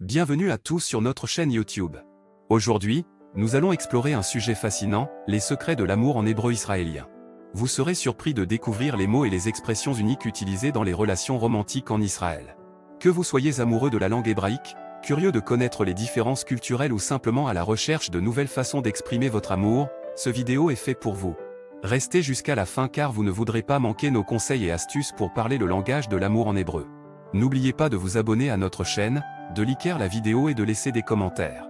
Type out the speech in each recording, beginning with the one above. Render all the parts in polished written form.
Bienvenue à tous sur notre chaîne YouTube. Aujourd'hui, nous allons explorer un sujet fascinant, les secrets de l'amour en hébreu israélien. Vous serez surpris de découvrir les mots et les expressions uniques utilisés dans les relations romantiques en Israël. Que vous soyez amoureux de la langue hébraïque, curieux de connaître les différences culturelles ou simplement à la recherche de nouvelles façons d'exprimer votre amour, ce vidéo est fait pour vous. Restez jusqu'à la fin car vous ne voudrez pas manquer nos conseils et astuces pour parler le langage de l'amour en hébreu. N'oubliez pas de vous abonner à notre chaîne, de liker la vidéo et de laisser des commentaires.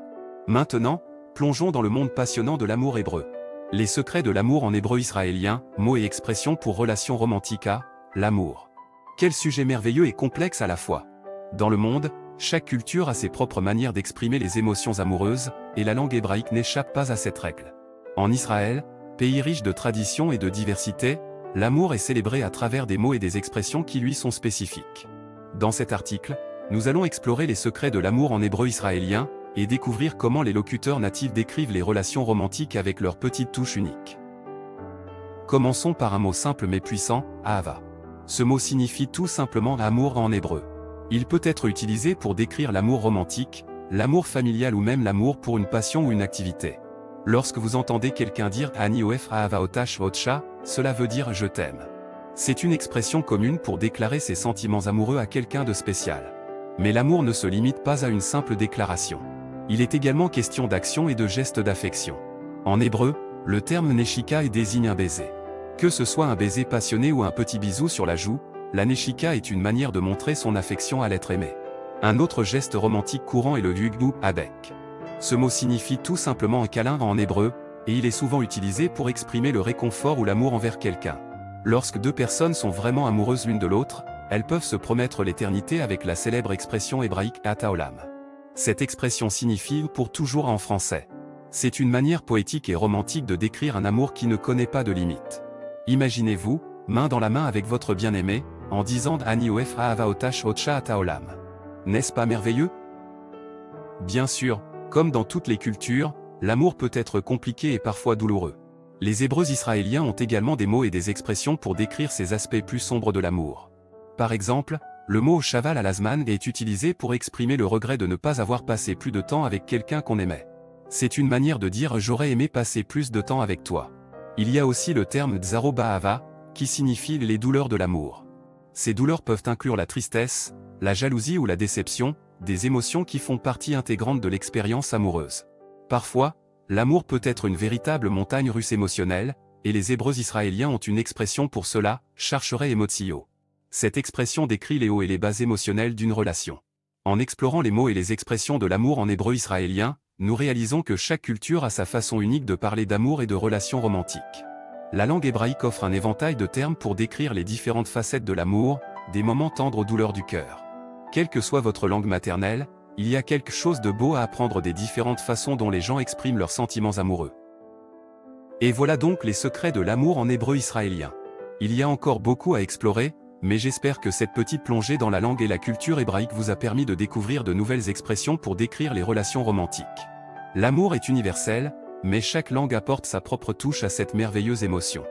Maintenant, plongeons dans le monde passionnant de l'amour hébreu. Les secrets de l'amour en hébreu israélien, mots et expressions pour relations romantiques à l'amour. Quel sujet merveilleux et complexe à la fois. Dans le monde, chaque culture a ses propres manières d'exprimer les émotions amoureuses, et la langue hébraïque n'échappe pas à cette règle. En Israël, pays riche de traditions et de diversité, l'amour est célébré à travers des mots et des expressions qui lui sont spécifiques. Dans cet article, nous allons explorer les secrets de l'amour en hébreu israélien, et découvrir comment les locuteurs natifs décrivent les relations romantiques avec leur petite touche unique. Commençons par un mot simple mais puissant, ahava. Ce mot signifie tout simplement amour en hébreu. Il peut être utilisé pour décrire l'amour romantique, l'amour familial ou même l'amour pour une passion ou une activité. Lorsque vous entendez quelqu'un dire Ani oef ahava otash otcha, cela veut dire je t'aime. C'est une expression commune pour déclarer ses sentiments amoureux à quelqu'un de spécial. Mais l'amour ne se limite pas à une simple déclaration. Il est également question d'action et de gestes d'affection. En hébreu, le terme neshika désigne un baiser. Que ce soit un baiser passionné ou un petit bisou sur la joue, la neshika est une manière de montrer son affection à l'être aimé. Un autre geste romantique courant est le yugnu abek. Ce mot signifie tout simplement un câlin en hébreu, et il est souvent utilisé pour exprimer le réconfort ou l'amour envers quelqu'un. Lorsque deux personnes sont vraiment amoureuses l'une de l'autre, elles peuvent se promettre l'éternité avec la célèbre expression hébraïque Ata Olam. Cette expression signifie pour toujours en français. C'est une manière poétique et romantique de décrire un amour qui ne connaît pas de limite. Imaginez-vous, main dans la main avec votre bien-aimé, en disant Ani oef ahava otash otcha Ata Olam. N'est-ce pas merveilleux? Bien sûr, comme dans toutes les cultures, l'amour peut être compliqué et parfois douloureux. Les Hébreux israéliens ont également des mots et des expressions pour décrire ces aspects plus sombres de l'amour. Par exemple, le mot chaval à l'azman est utilisé pour exprimer le regret de ne pas avoir passé plus de temps avec quelqu'un qu'on aimait. C'est une manière de dire j'aurais aimé passer plus de temps avec toi. Il y a aussi le terme tsaro ba'ava, qui signifie les douleurs de l'amour. Ces douleurs peuvent inclure la tristesse, la jalousie ou la déception, des émotions qui font partie intégrante de l'expérience amoureuse. Parfois, l'amour peut être une véritable montagne russe émotionnelle, et les Hébreux israéliens ont une expression pour cela, charcherei emotsio. Cette expression décrit les hauts et les bas émotionnels d'une relation. En explorant les mots et les expressions de l'amour en hébreu israélien, nous réalisons que chaque culture a sa façon unique de parler d'amour et de relations romantiques. La langue hébraïque offre un éventail de termes pour décrire les différentes facettes de l'amour, des moments tendres aux douleurs du cœur. Quelle que soit votre langue maternelle, il y a quelque chose de beau à apprendre des différentes façons dont les gens expriment leurs sentiments amoureux. Et voilà donc les secrets de l'amour en hébreu israélien. Il y a encore beaucoup à explorer, mais j'espère que cette petite plongée dans la langue et la culture hébraïque vous a permis de découvrir de nouvelles expressions pour décrire les relations romantiques. L'amour est universel, mais chaque langue apporte sa propre touche à cette merveilleuse émotion.